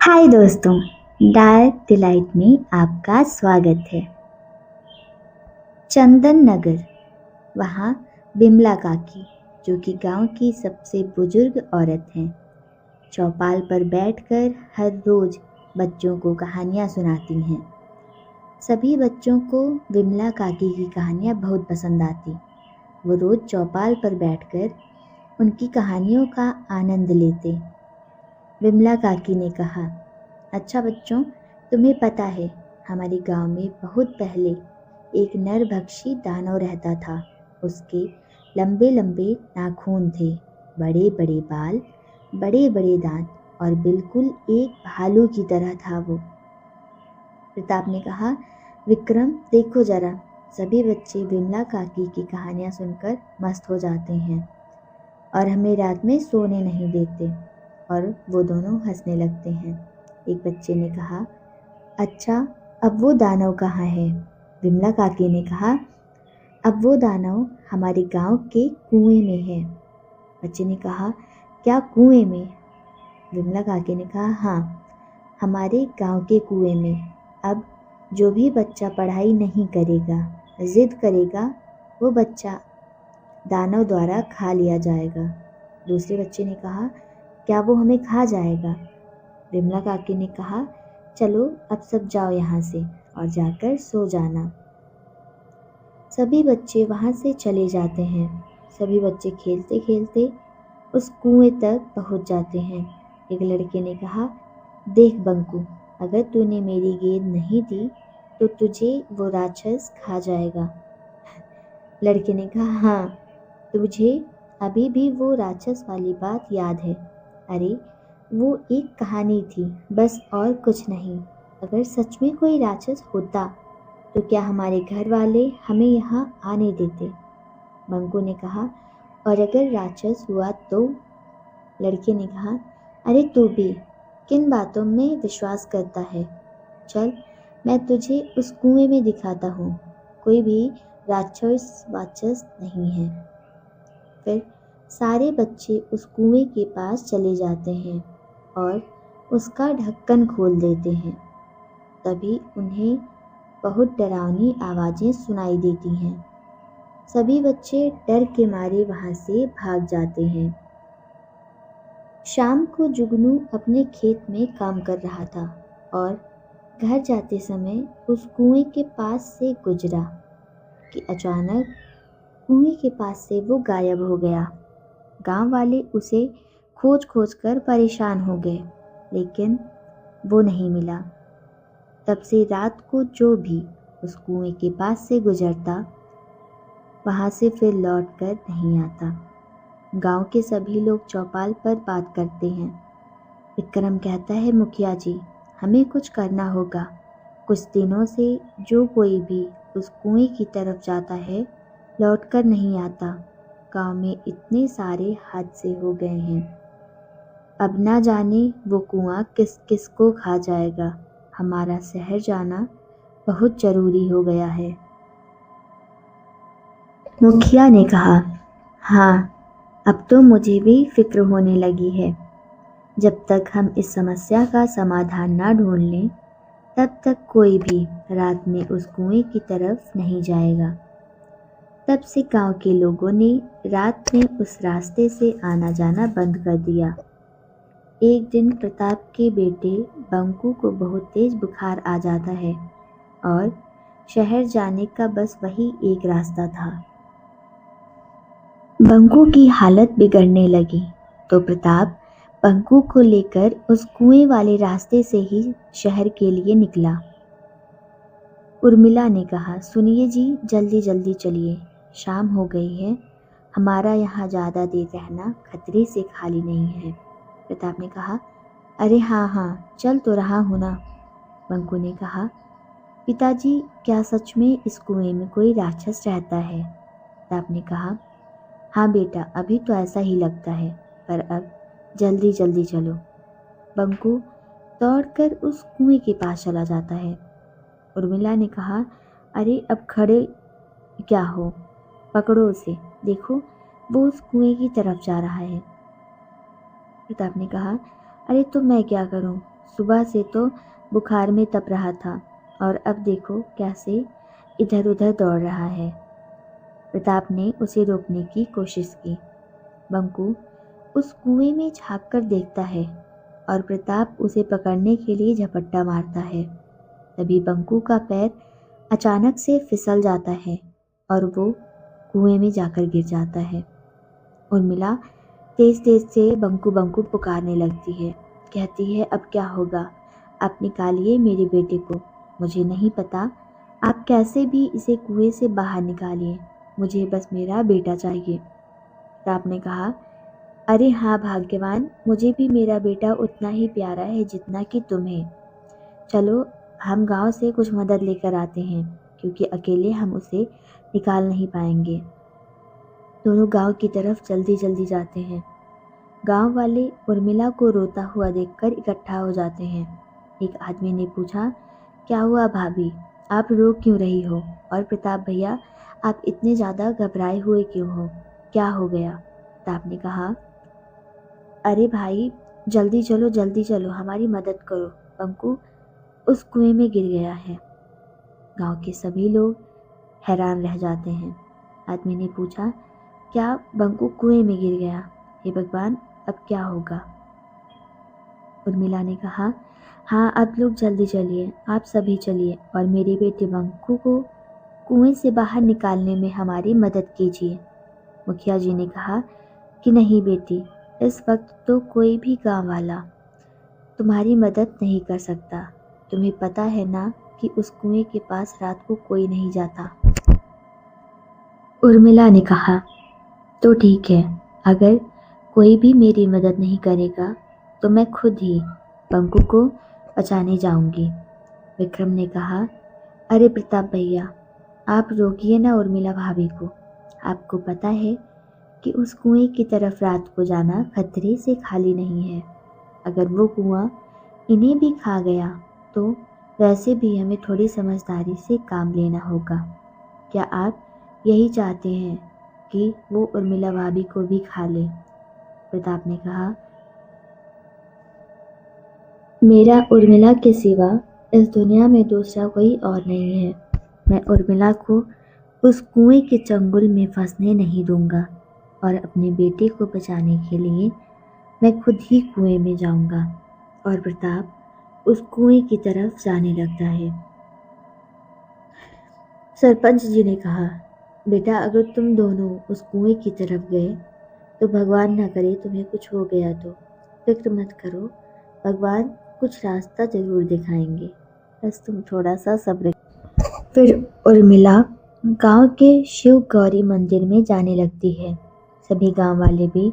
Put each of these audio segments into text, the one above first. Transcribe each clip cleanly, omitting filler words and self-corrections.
हाय दोस्तों, dark delight में आपका स्वागत है। चंदन नगर, वहाँ बिमला काकी, जो कि गांव की सबसे बुजुर्ग औरत हैं, चौपाल पर बैठकर हर रोज बच्चों को कहानियाँ सुनाती हैं। सभी बच्चों को बिमला काकी की कहानियाँ बहुत पसंद आती। वो रोज चौपाल पर बैठकर उनकी कहानियों का आनंद लेते। बिमला काकी ने कहा, अच्छा बच्चों, तुम्हें पता है हमारे गांव में बहुत पहले एक नरभक्षी दानव रहता था। उसके लंबे लंबे नाखून थे, बड़े बड़े बाल, बड़े बड़े दांत और बिल्कुल एक भालू की तरह था वो। प्रताप ने कहा, विक्रम देखो जरा। सभी बच्चे बिमला काकी की कहानियां सुनकर मस्त हो जाते हैं और हमें रात में सोने नहीं देते। और वो दोनों हंसने लगते हैं। एक बच्चे ने कहा, अच्छा, अब वो दानव कहाँ है? बिमला काकी ने कहा, अब वो दानव हमारे गांव के कुएं में है। बच्चे ने कहा, क्या कुएं में? बिमला काकी ने कहा, हाँ, हमारे गांव के कुएं में। अब जो भी बच्चा पढ़ाई नहीं करेगा, जिद करेगा, वो बच्चा दानव द्वारा खा लिया जाएगा। दूसरे बच्चे ने कहा, क्या वो हमें खा जाएगा? बिमला काकी ने कहा, चलो अब सब जाओ यहाँ से और जाकर सो जाना। सभी बच्चे वहाँ से चले जाते हैं। सभी बच्चे खेलते खेलते उस कुएं तक पहुँच जाते हैं। एक लड़के ने कहा, देख बंकू, अगर तूने मेरी गेंद नहीं दी तो तुझे वो राक्षस खा जाएगा। लड़के ने कहा, हाँ, तुझे अभी भी वो राक्षस वाली बात याद है? अरे वो एक कहानी थी, बस और कुछ नहीं। अगर सच में कोई राक्षस होता तो क्या हमारे घर वाले हमें यहाँ आने देते? बंकू ने कहा, और अगर राक्षस हुआ तो? लड़के ने कहा, अरे तू भी किन बातों में विश्वास करता है? चल, मैं तुझे उस कुएं में दिखाता हूँ। कोई भी राक्षस वाक्षस नहीं है। फिर सारे बच्चे उस कुएं के पास चले जाते हैं और उसका ढक्कन खोल देते हैं। तभी उन्हें बहुत डरावनी आवाज़ें सुनाई देती हैं। सभी बच्चे डर के मारे वहाँ से भाग जाते हैं। शाम को जुगनू अपने खेत में काम कर रहा था और घर जाते समय उस कुएं के पास से गुजरा कि अचानक कुएं के पास से वो गायब हो गया। गांव वाले उसे खोज खोज कर परेशान हो गए, लेकिन वो नहीं मिला। तब से रात को जो भी उस कुएं के पास से गुजरता, वहां से फिर लौट कर नहीं आता। गांव के सभी लोग चौपाल पर बात करते हैं। विक्रम कहता है, मुखिया जी, हमें कुछ करना होगा। कुछ दिनों से जो कोई भी उस कुएं की तरफ जाता है, लौट कर नहीं आता। गांव में इतने सारे हादसे हो गए हैं, अब ना जाने वो कुआं किस किस को खा जाएगा। हमारा शहर जाना बहुत जरूरी हो गया है। मुखिया ने कहा, हाँ, अब तो मुझे भी फिक्र होने लगी है। जब तक हम इस समस्या का समाधान ना ढूंढ लें, तब तक कोई भी रात में उस कुएं की तरफ नहीं जाएगा। तब से गांव के लोगों ने रात में उस रास्ते से आना जाना बंद कर दिया। एक दिन प्रताप के बेटे बंकू को बहुत तेज बुखार आ जाता है और शहर जाने का बस वही एक रास्ता था। बंकू की हालत बिगड़ने लगी तो प्रताप बंकू को लेकर उस कुएं वाले रास्ते से ही शहर के लिए निकला। उर्मिला ने कहा, सुनिए जी, जल्दी जल्दी चलिए, शाम हो गई है। हमारा यहाँ ज़्यादा देर रहना खतरे से खाली नहीं है। प्रताप ने कहा, अरे हाँ हाँ, चल तो रहा हूँ ना। बंकू ने कहा, पिताजी, क्या सच में इस कुएं में कोई राक्षस रहता है? प्रताप ने कहा, हाँ बेटा, अभी तो ऐसा ही लगता है, पर अब जल्दी जल्दी चलो। बंकू दौड़कर उस कुएं के पास चला जाता है। उर्मिला ने कहा, अरे अब खड़े क्या हो, पकड़ो उसे, देखो वो उस कुएं की तरफ जा रहा है। प्रताप ने कहा, अरे तो मैं क्या करूं, सुबह से तो बुखार में तप रहा था और अब देखो कैसे इधर उधर दौड़ रहा है। प्रताप ने उसे रोकने की कोशिश की। बंकू उस कुएं में झांक कर देखता है और प्रताप उसे पकड़ने के लिए झपट्टा मारता है। तभी बंकू का पैर अचानक से फिसल जाता है और वो कुएं में जाकर गिर जाता है। उर्मिला तेज तेज से बंकू बंकू पुकारने लगती है। कहती है, अब क्या होगा? आप निकालिए मेरे बेटे को। मुझे नहीं पता आप कैसे भी इसे कुएं से बाहर निकालिए। मुझे बस मेरा बेटा चाहिए। तो आपने कहा, अरे हाँ भाग्यवान, मुझे भी मेरा बेटा उतना ही प्यारा है जितना कि तुम्हें। चलो हम गांव से कुछ मदद लेकर आते हैं, क्योंकि अकेले हम उसे निकाल नहीं पाएंगे। दोनों गांव की तरफ जल्दी जल्दी जाते हैं। गांव वाले उर्मिला को रोता हुआ देखकर इकट्ठा हो जाते हैं। एक आदमी ने पूछा, क्या हुआ भाभी, आप रो क्यों रही हो? और प्रताप भैया, आप इतने ज़्यादा घबराए हुए क्यों हो? क्या हो गया? प्रताप ने कहा, अरे भाई, जल्दी चलो, हमारी मदद करो। बंकू उस कुएं में गिर गया है। गांव के सभी लोग हैरान रह जाते हैं। आदमी ने पूछा, क्या बंकू कुएं में गिर गया? हे भगवान, अब क्या होगा? उर्मिला ने कहा, हाँ आप लोग जल्दी चलिए, आप सभी चलिए और मेरे बेटे बंकू को कुएं से बाहर निकालने में हमारी मदद कीजिए। मुखिया जी ने कहा कि नहीं बेटी, इस वक्त तो कोई भी गांव वाला तुम्हारी मदद नहीं कर सकता। तुम्हें पता है ना कि उस कुएं के पास रात को कोई नहीं जाता। उर्मिला ने कहा, तो ठीक है, अगर कोई भी मेरी मदद नहीं करेगा तो मैं खुद ही बंकू को बचाने जाऊंगी। विक्रम ने कहा, अरे प्रताप भैया, आप रोकिए ना उर्मिला भाभी को। आपको पता है कि उस कुएं की तरफ रात को जाना खतरे से खाली नहीं है। अगर वो कुआं इन्हें भी खा गया तो वैसे भी हमें थोड़ी समझदारी से काम लेना होगा। क्या आप यही चाहते हैं कि वो उर्मिला भाभी को भी खा ले? प्रताप ने कहा, मेरा उर्मिला के सिवा इस दुनिया में दूसरा कोई और नहीं है। मैं उर्मिला को उस कुएं के चंगुल में फंसने नहीं दूंगा और अपने बेटे को बचाने के लिए मैं खुद ही कुएं में जाऊंगा। और प्रताप उस कुएं की तरफ जाने लगता है। सरपंच जी ने कहा, बेटा अगर तुम दोनों उस कुएं की तरफ गए तो भगवान ना करे तुम्हें कुछ हो गया तो फिक्र मत करो, भगवान कुछ रास्ता जरूर दिखाएंगे, बस तुम थोड़ा सा सब्र। फिर उर्मिला गांव के शिव गौरी मंदिर में जाने लगती है। सभी गांव वाले भी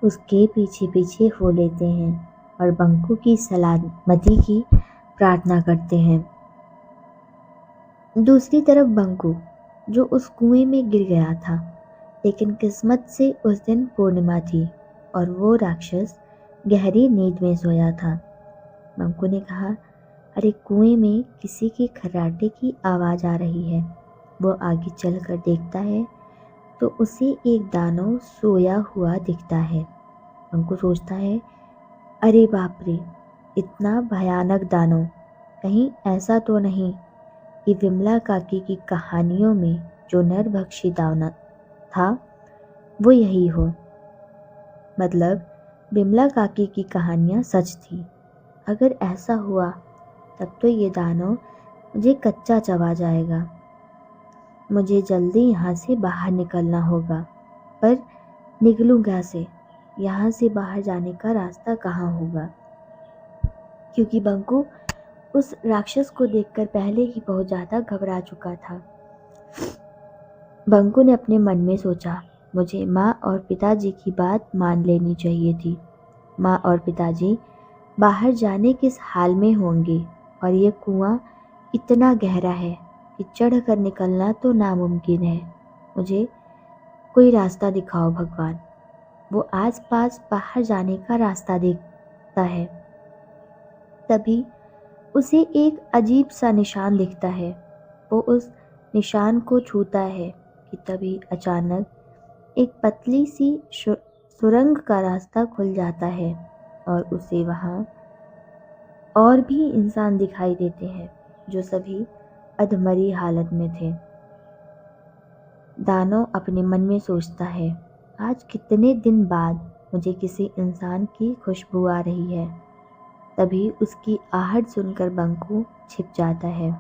उसके पीछे पीछे हो लेते हैं और बंकू की सलामती की प्रार्थना करते हैं। दूसरी तरफ बंकू, जो उस कुएं में गिर गया था, लेकिन किस्मत से उस दिन पूर्णिमा थी और वो राक्षस गहरी नींद में सोया था। बंकू ने कहा, अरे कुएं में किसी के खर्राटे की आवाज़ आ रही है। वो आगे चलकर देखता है तो उसे एक दानव सोया हुआ दिखता है। बंकू सोचता है, अरे बाप रे, इतना भयानक दानव, कहीं ऐसा तो नहीं कि विमला काकी की कहानियों में जो नरभक्षी दानव था वो यही हो। मतलब विमला काकी की कहानियाँ सच थी। अगर ऐसा हुआ तब तो ये दानव मुझे कच्चा चबा जाएगा। मुझे जल्दी यहाँ से बाहर निकलना होगा, पर निकलूँ कैसे? यहाँ से बाहर जाने का रास्ता कहाँ होगा? क्योंकि बंकू उस राक्षस को देखकर पहले ही बहुत ज़्यादा घबरा चुका था। बंकू ने अपने मन में सोचा, मुझे माँ और पिताजी की बात मान लेनी चाहिए थी। माँ और पिताजी बाहर जाने किस हाल में होंगे और ये कुआं इतना गहरा है कि चढ़ कर निकलना तो नामुमकिन है। मुझे कोई रास्ता दिखाओ भगवान। वो आसपास बाहर जाने का रास्ता देखता है। तभी उसे एक अजीब सा निशान दिखता है। वो उस निशान को छूता है कि तभी अचानक एक पतली सी सुरंग का रास्ता खुल जाता है और उसे वहाँ और भी इंसान दिखाई देते हैं जो सभी अधमरी हालत में थे। दानव अपने मन में सोचता है, आज कितने दिन बाद मुझे किसी इंसान की खुशबू आ रही है। तभी उसकी आहट सुनकर बंकू छिप जाता है।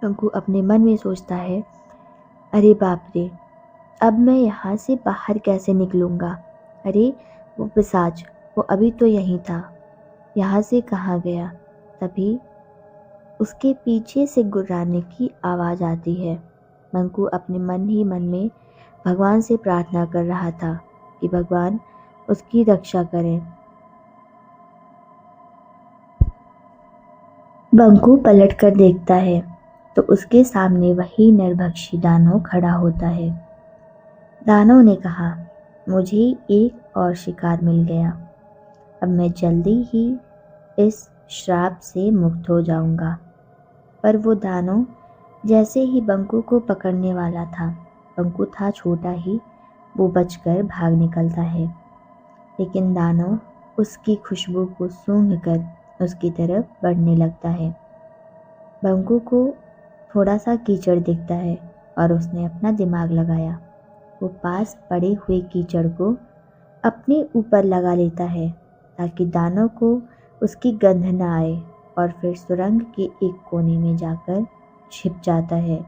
बंकू अपने मन में सोचता है, अरे बाप रे, अब मैं यहाँ से बाहर कैसे निकलूँगा। अरे वो पिशाच, वो अभी तो यहीं था, यहाँ से कहाँ गया। तभी उसके पीछे से गुर्राने की आवाज़ आती है। बंकू अपने मन ही मन में भगवान से प्रार्थना कर रहा था कि भगवान उसकी रक्षा करें। बंकू पलटकर देखता है तो उसके सामने वही नरभक्षी दानव खड़ा होता है। दानव ने कहा, मुझे एक और शिकार मिल गया। अब मैं जल्दी ही इस श्राप से मुक्त हो जाऊंगा। पर वो दानव जैसे ही बंकू को पकड़ने वाला था, बंकू था छोटा ही, वो बचकर भाग निकलता है। लेकिन दानव उसकी खुशबू को सूंघकर उसकी तरफ बढ़ने लगता है। बंकू को थोड़ा सा कीचड़ दिखता है और उसने अपना दिमाग लगाया। वो पास पड़े हुए कीचड़ को अपने ऊपर लगा लेता है ताकि दानव को उसकी गंध न आए, और फिर सुरंग के एक कोने में जाकर छिप जाता है।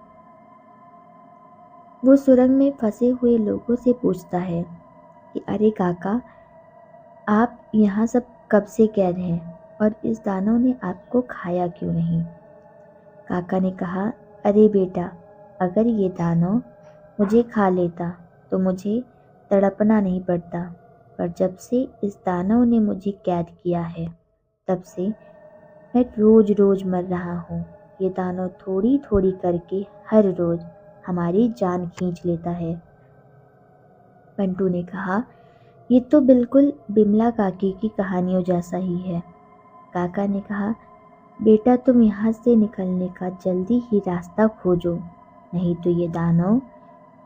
वो सुरंग में फंसे हुए लोगों से पूछता है कि अरे काका, आप यहाँ सब कब से कैद हैं और इस दानव ने आपको खाया क्यों नहीं। काका ने कहा, अरे बेटा, अगर ये दानव मुझे खा लेता तो मुझे तड़पना नहीं पड़ता, पर जब से इस दानव ने मुझे कैद किया है तब से मैं रोज रोज मर रहा हूँ। ये दानव थोड़ी थोड़ी करके हर रोज हमारी जान खींच लेता है। बंटू ने कहा, ये तो बिल्कुल बिमला काकी की कहानियों जैसा ही है। काका ने कहा, बेटा तुम यहाँ से निकलने का जल्दी ही रास्ता खोजो, नहीं तो ये दानव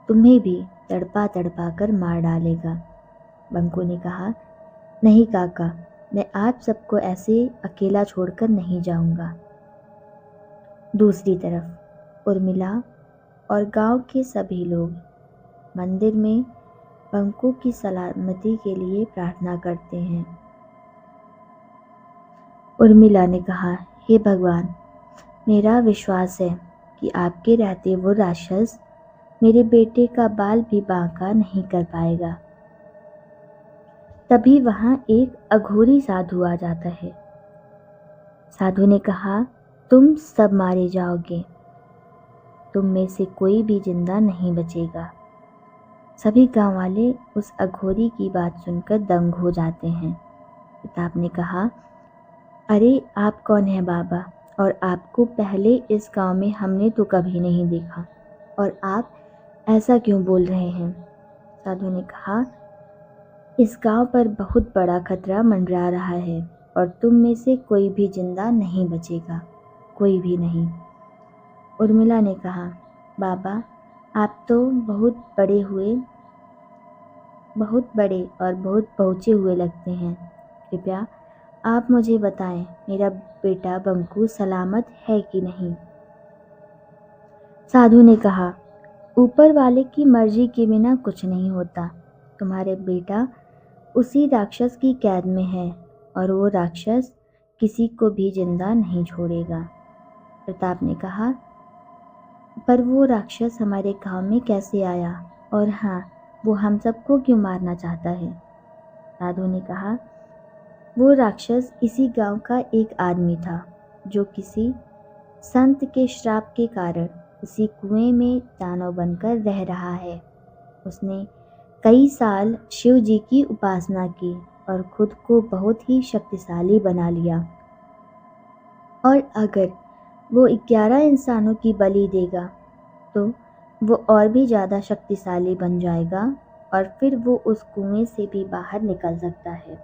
तुम्हें भी तड़पा तड़पा कर मार डालेगा। बंकू ने कहा, नहीं काका, मैं आप सबको ऐसे अकेला छोड़कर नहीं जाऊंगा। दूसरी तरफ उर्मिला और गांव के सभी लोग मंदिर में बंकू की सलामती के लिए प्रार्थना करते हैं। उर्मिला ने कहा, हे भगवान, मेरा विश्वास है कि आपके रहते वो राक्षस मेरे बेटे का बाल भी बांका नहीं कर पाएगा। तभी वहां एक अघोरी साधु आ जाता है। साधु ने कहा, तुम सब मारे जाओगे, तुम में से कोई भी जिंदा नहीं बचेगा। सभी गांव वाले उस अघोरी की बात सुनकर दंग हो जाते हैं। प्रताप ने कहा, अरे आप कौन हैं बाबा, और आपको पहले इस गांव में हमने तो कभी नहीं देखा, और आप ऐसा क्यों बोल रहे हैं। साधु ने कहा, इस गांव पर बहुत बड़ा खतरा मंडरा रहा है और तुम में से कोई भी जिंदा नहीं बचेगा, कोई भी नहीं। उर्मिला ने कहा, बाबा आप तो बहुत बड़े और बहुत पहुँचे हुए लगते हैं। कृपया आप मुझे बताएं, मेरा बेटा बंकू सलामत है कि नहीं। साधु ने कहा, ऊपर वाले की मर्जी के बिना कुछ नहीं होता। तुम्हारे बेटा उसी राक्षस की कैद में है और वो राक्षस किसी को भी जिंदा नहीं छोड़ेगा। प्रताप ने कहा, पर वो राक्षस हमारे गांव में कैसे आया, और हाँ, वो हम सबको क्यों मारना चाहता है। साधु ने कहा, वो राक्षस इसी गांव का एक आदमी था जो किसी संत के श्राप के कारण उसी कुएं में दानव बनकर रह रहा है। उसने कई साल शिव जी की उपासना की और खुद को बहुत ही शक्तिशाली बना लिया, और अगर वो 11 इंसानों की बलि देगा तो वो और भी ज़्यादा शक्तिशाली बन जाएगा और फिर वो उस कुएं से भी बाहर निकल सकता है।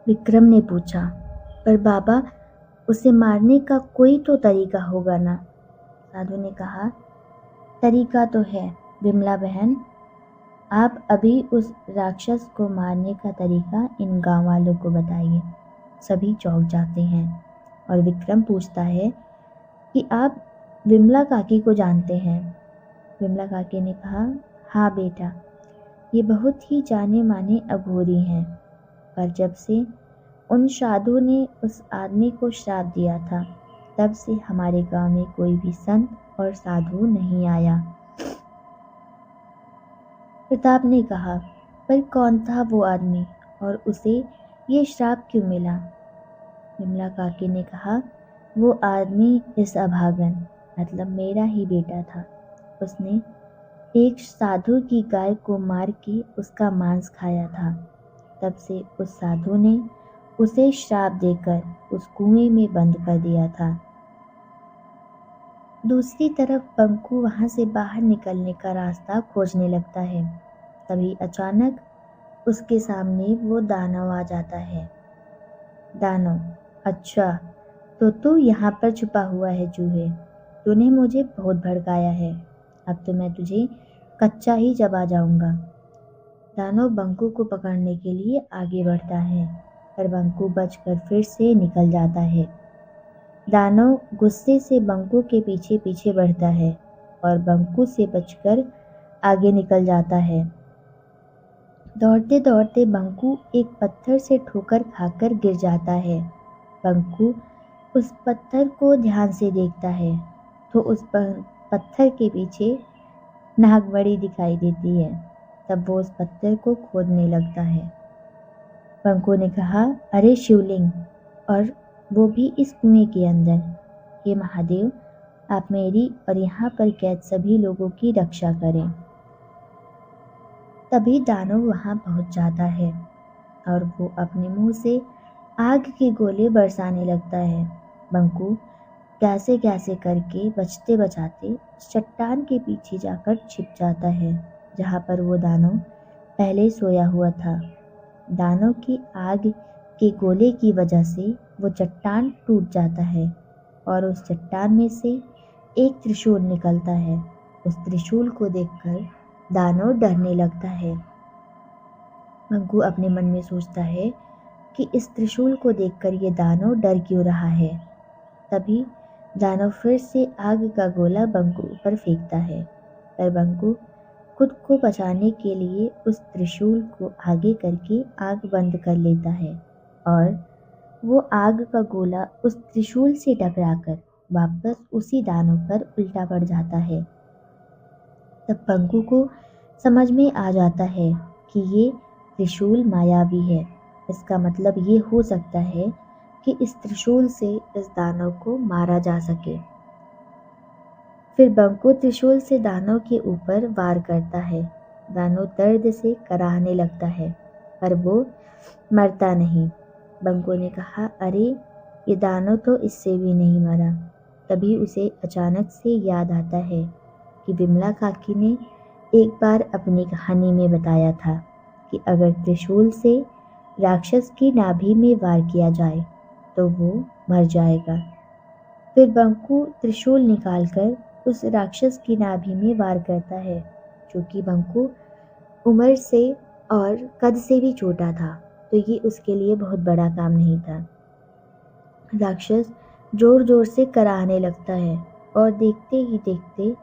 विक्रम ने पूछा, पर बाबा उसे मारने का कोई तो तरीका होगा ना। साधु ने कहा, तरीका तो है विमला बहन, आप अभी उस राक्षस को मारने का तरीका इन गांव वालों को बताइए। सभी चौंक जाते हैं और विक्रम पूछता है कि आप विमला काकी को जानते हैं? विमला काकी ने कहा, हाँ बेटा, ये बहुत ही जाने माने अघोरी हैं, पर जब से उन साधु ने उस आदमी को श्राप दिया था, तब से हमारे गांव में कोई भी संत और साधु नहीं आया। प्रताप ने कहा, पर कौन था वो आदमी और उसे ये श्राप क्यों मिला? विमला काकी ने कहा, वो आदमी इस अभागन मतलब मेरा ही बेटा था। उसने एक साधु की गाय को मार के उसका मांस खाया था। तब से उस साधु ने उसे श्राप देकर उस कुएं में बंद कर दिया था। दूसरी तरफ बंकू वहां से बाहर निकलने का रास्ता खोजने लगता है। तभी अचानक उसके सामने वो दानव आ जाता है। दानव, अच्छा तो तू यहाँ पर छुपा हुआ है चूहे। तूने मुझे बहुत भड़काया है, अब तो मैं तुझे कच्चा ही चबा जाऊंगा। दानव बंकू को पकड़ने के लिए आगे बढ़ता है, पर बंकू बचकर फिर से निकल जाता है। दानव गुस्से से बंकू के पीछे पीछे बढ़ता है और बंकू से बचकर आगे निकल जाता है। दौड़ते दौड़ते बंकू एक पत्थर से ठोकर खाकर गिर जाता है। बंकू उस पत्थर को ध्यान से देखता है तो उस पत्थर के पीछे नागमणि दिखाई देती है। तब वो उस पत्थर को खोदने लगता है। बंकू ने कहा, अरे शिवलिंग, और वो भी इस कुएं के अंदर। हे महादेव, आप मेरी और यहाँ पर कैद सभी लोगों की रक्षा करें। तभी दानव वहां पहुंच जाता है और वो अपने मुंह से आग के गोले बरसाने लगता है। बंकू कैसे कैसे करके बचते बचाते चट्टान के पीछे जाकर छिप जाता है, जहाँ पर वो दानव पहले सोया हुआ था। दानव की आग के गोले की वजह से वो चट्टान टूट जाता है और उस चट्टान में से एक त्रिशूल निकलता है। उस त्रिशूल को देखकर दानव डरने लगता है। बंकू अपने मन में सोचता है कि इस त्रिशूल को देखकर ये दानव डर क्यों रहा है। तभी दानव फिर से आग का गोला बंकू पर फेंकता है, पर बंकू खुद को बचाने के लिए उस त्रिशूल को आगे करके आग बंद कर लेता है और वो आग का गोला उस त्रिशूल से टकराकर वापस उसी दानव पर उल्टा पड़ जाता है। तब बंकू को समझ में आ जाता है कि ये त्रिशूल मायावी है। इसका मतलब ये हो सकता है कि इस त्रिशूल से इस दानव को मारा जा सके। फिर बंकू त्रिशूल से दानव के ऊपर वार करता है। दानव दर्द से कराहने लगता है, पर वो मरता नहीं। बंकू ने कहा, अरे ये दानव तो इससे भी नहीं मरा। तभी उसे अचानक से याद आता है कि विमला काकी ने एक बार अपनी कहानी में बताया था कि अगर त्रिशूल से राक्षस की नाभि में वार किया जाए तो वो मर जाएगा। फिर बंकू त्रिशूल निकालकर उस राक्षस की नाभि में वार करता है, जो कि बंकू उम्र से और कद से भी छोटा था, तो ये उसके लिए बहुत बड़ा काम नहीं था। राक्षस जोर जोर से कराहने लगता है और देखते ही देखते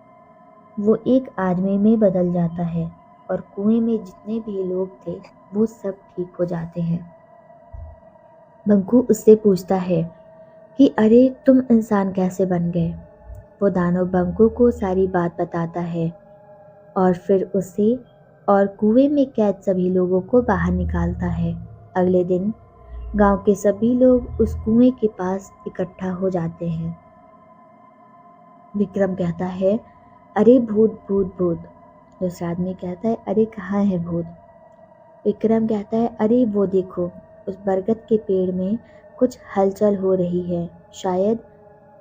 वो एक आदमी में बदल जाता है और कुएं में जितने भी लोग थे वो सब ठीक हो जाते हैं। बंकू उससे पूछता है कि अरे तुम इंसान कैसे बन गए? वो दानव बंकू को सारी बात बताता है और फिर उसे और कुएं में कैद सभी लोगों को बाहर निकालता है। अगले दिन गांव के सभी लोग उस कुएं के पास इकट्ठा हो जाते हैं। विक्रम कहता है, अरे भूत भूत भूत। दूसरा आदमी कहता है, अरे कहाँ है भूत? विक्रम कहता है, अरे वो देखो, उस बरगद के पेड़ में कुछ हलचल हो रही है। शायद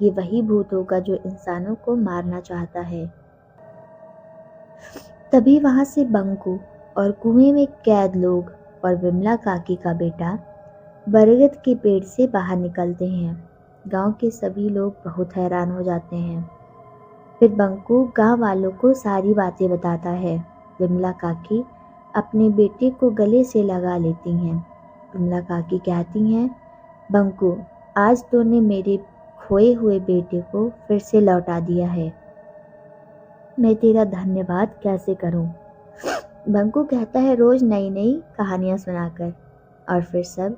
ये वही भूत होगा जो इंसानों को मारना चाहता है। तभी वहां से बंकू और कुएं में कैद लोग और विमला काकी का बेटा बरगद के पेड़ से बाहर निकलते हैं। गांव के सभी लोग बहुत हैरान हो जाते हैं। फिर बंकू गांव वालों को सारी बातें बताता है। विमला काकी अपने बेटे को गले से लगा लेती हैं। बिमला काकी कहती हैं, बंकू, आज तूने मेरे खोए हुए बेटे को फिर से लौटा दिया है। मैं तेरा धन्यवाद कैसे करूं? बंकू कहता है, रोज नई नई कहानियां सुनाकर। और फिर सब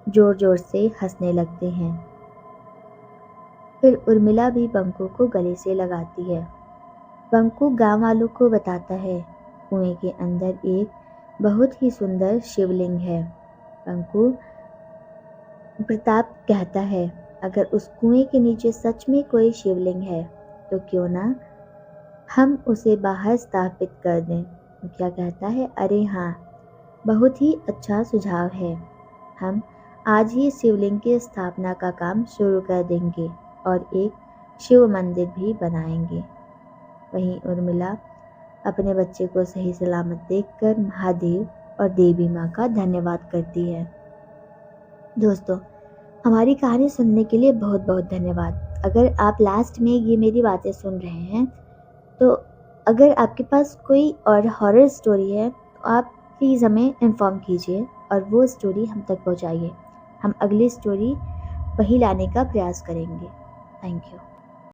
जोर जोर से हंसने लगते हैं। फिर उर्मिला भी बंकू को गले से लगाती है। बंकू गांव वालों को बताता है, कुएं के अंदर एक बहुत ही सुंदर शिवलिंग है। बंकू प्रताप कहता है, अगर उस कुएं के नीचे सच में कोई शिवलिंग है तो क्यों ना हम उसे बाहर स्थापित कर दें। मुखिया कहता है, अरे हाँ, बहुत ही अच्छा सुझाव है। हम आज ही शिवलिंग की स्थापना का काम शुरू कर देंगे और एक शिव मंदिर भी बनाएंगे। वहीं उर्मिला अपने बच्चे को सही सलामत देखकर महादेव और देवी माँ का धन्यवाद करती है। दोस्तों, हमारी कहानी सुनने के लिए बहुत बहुत धन्यवाद। अगर आप लास्ट में ये मेरी बातें सुन रहे हैं तो अगर आपके पास कोई और हॉरर स्टोरी है तो आप प्लीज़ हमें इन्फॉर्म कीजिए और वो स्टोरी हम तक पहुँचाइए। हम अगली स्टोरी वही लाने का प्रयास करेंगे। Thank you.